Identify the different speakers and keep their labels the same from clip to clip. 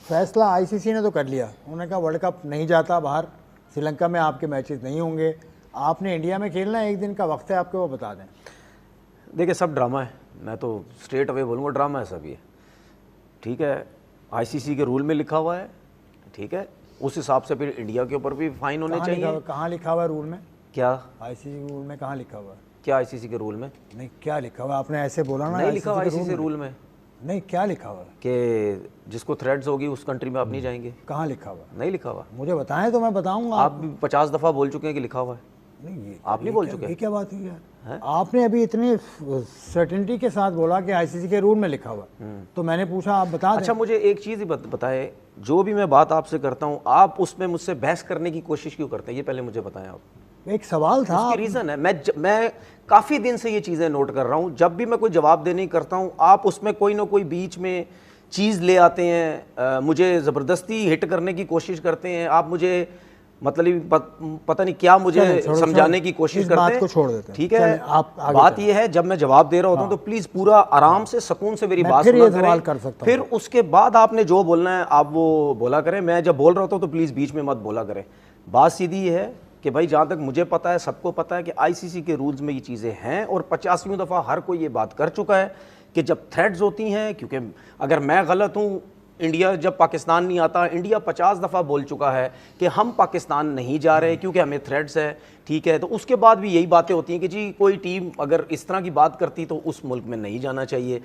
Speaker 1: फैसला आईसीसी ने तो कर लिया, उन्होंने कहा वर्ल्ड कप नहीं जाता बाहर, श्रीलंका में आपके मैचेस नहीं होंगे, आपने इंडिया में खेलना है, 1 दिन का वक्त है आपके, वो बता दें।
Speaker 2: देखिए सब ड्रामा है, मैं तो स्ट्रेट अवे बोलूँगा ड्रामा है सब ये, ठीक है। आईसीसी के रूल में लिखा हुआ है, ठीक है, उस हिसाब से फिर इंडिया के ऊपर भी फाइन होने चाहिए।
Speaker 1: कहाँ लिखा हुआ है रूल में?
Speaker 2: क्या
Speaker 1: आईसीसी रूल में कहाँ लिखा हुआ है?
Speaker 2: क्या आईसीसी के रूल में?
Speaker 1: नहीं, क्या लिखा हुआ है? आपने ऐसे बोला ना,
Speaker 2: नहीं लिखा हुआ आईसीसी रूल में।
Speaker 1: नहीं, क्या लिखा हुआ है?
Speaker 2: कि जिसको थ्रेड्स होगी उस कंट्री में आप नहीं जाएंगे।
Speaker 1: कहाँ लिखा हुआ है?
Speaker 2: नहीं लिखा हुआ।
Speaker 1: मुझे बताएं तो मैं बताऊंगा।
Speaker 2: आप भी 50 दफ़ा बोल चुके हैं कि लिखा हुआ है।
Speaker 1: नहीं,
Speaker 2: आप नहीं बोल चुके?
Speaker 1: ये क्या बात हुई यार? आपने अभी इतनी सर्टेनिटी के साथ बोला कि आईसीसी के रूल में लिखा हुआ, तो मैंने पूछा आप बता दें।
Speaker 2: अच्छा, मुझे एक चीज़ ही बताए, जो भी मैं बात आपसे करता हूँ आप उसमें मुझसे बहस करने की कोशिश क्यों करते हैं, ये पहले मुझे बताएं आप।
Speaker 1: एक सवाल था,
Speaker 2: उसकी रीज़न है, मैं काफ़ी दिन से ये चीज़ें नोट कर रहा हूँ, जब भी मैं कोई जवाब देने करता हूँ आप उसमें कोई ना कोई बीच में चीज़ ले आते हैं, मुझे ज़बरदस्ती हिट करने की कोशिश करते हैं, आप मुझे मतलब पता नहीं क्या मुझे समझाने की कोशिश करते हैं।
Speaker 1: छोड़ देते हैं,
Speaker 2: ठीक है। बात ये है, जब मैं जवाब दे रहा होता हूँ तो प्लीज़ पूरा आराम से सुकून से मेरी बात सुना करें, फिर उसके बाद आपने जो बोलना है आप वो बोला करें। मैं जब बोल रहा होता हूँ तो प्लीज़ बीच में मत बोला करें। बात सीधी है कि भाई जहाँ तक मुझे पता है, सबको पता है कि आईसीसी के रूल्स में ये चीज़ें हैं, और 50वीं दफ़ा हर कोई ये बात कर चुका है कि जब थ्रेड्स होती हैं, क्योंकि अगर मैं गलत हूँ, इंडिया जब पाकिस्तान नहीं आता, इंडिया 50 दफ़ा बोल चुका है कि हम पाकिस्तान नहीं जा रहे क्योंकि हमें थ्रेड्स है, ठीक है। तो उसके बाद भी यही बातें होती हैं कि जी कोई टीम अगर इस तरह की बात करती तो उस मुल्क में नहीं जाना चाहिए।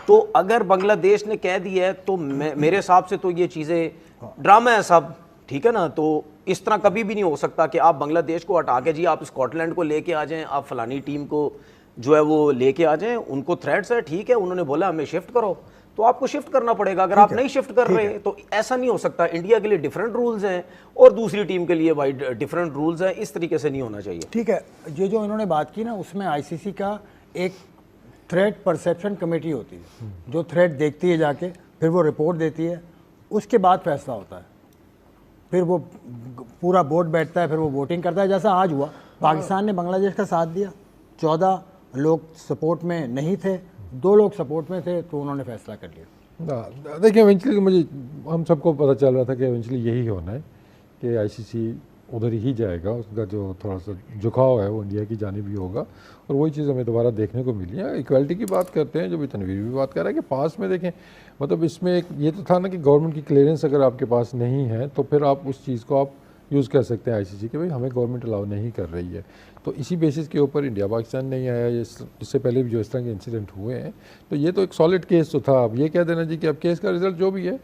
Speaker 2: तो अगर बांग्लादेश ने कह दिया है तो मेरे हिसाब से तो ये चीज़ें ड्रामा है सब, ठीक है ना। तो इस तरह कभी भी नहीं हो सकता कि आप बांग्लादेश को हटा के जी आप स्कॉटलैंड को लेके आ जाएं, आप फलानी टीम को जो है वो लेके आ जाएं, उनको थ्रेड्स है, ठीक है, उन्होंने बोला हमें शिफ्ट करो तो आपको शिफ्ट करना पड़ेगा। अगर आप नहीं शिफ्ट कर रहे तो ऐसा नहीं हो सकता। इंडिया के लिए डिफरेंट रूल्स हैं और दूसरी टीम के लिए भाई डिफरेंट रूल्स हैं, इस तरीके से नहीं होना चाहिए।
Speaker 1: ठीक है, ये जो इन्होंने बात की ना, उसमें आईसीसी का एक थ्रेट परसेप्शन कमेटी होती है जो थ्रेट देखती है जाके, फिर वो रिपोर्ट देती है, उसके बाद फैसला होता है, फिर वो पूरा बोर्ड बैठता है, फिर वो वोटिंग करता है। जैसा आज हुआ, पाकिस्तान ने बांग्लादेश का साथ दिया, 14 लोग सपोर्ट में नहीं थे, 2 लोग सपोर्ट में थे, तो उन्होंने फैसला कर लिया।
Speaker 3: देखिए इवेंचुअली मुझे हम सबको पता चल रहा था कि इवेंचुअली यही होना है कि आईसीसी उधर ही जाएगा, उसका जो थोड़ा सा झुकाव है वो इंडिया की जानिब भी होगा, और वही चीज़ हमें दोबारा देखने को मिली है। इक्वालिटी की बात करते हैं, जो भी तनवीर भी बात कर रहा है कि पास में देखें, मतलब इसमें एक ये तो था ना कि गवर्नमेंट की क्लियरेंस अगर आपके पास नहीं है तो फिर आप उस चीज़ को आप यूज़ कर सकते हैं आईसीसी के, भाई हमें गवर्नमेंट अलाउ नहीं कर रही है। तो इसी बेसिस के ऊपर इंडिया पाकिस्तान नहीं आया, इससे पहले भी जो इस तरह के इंसिडेंट हुए हैं, तो ये तो एक सॉलिड केस तो था। अब ये कह देना जी कि अब केस का रिजल्ट जो भी है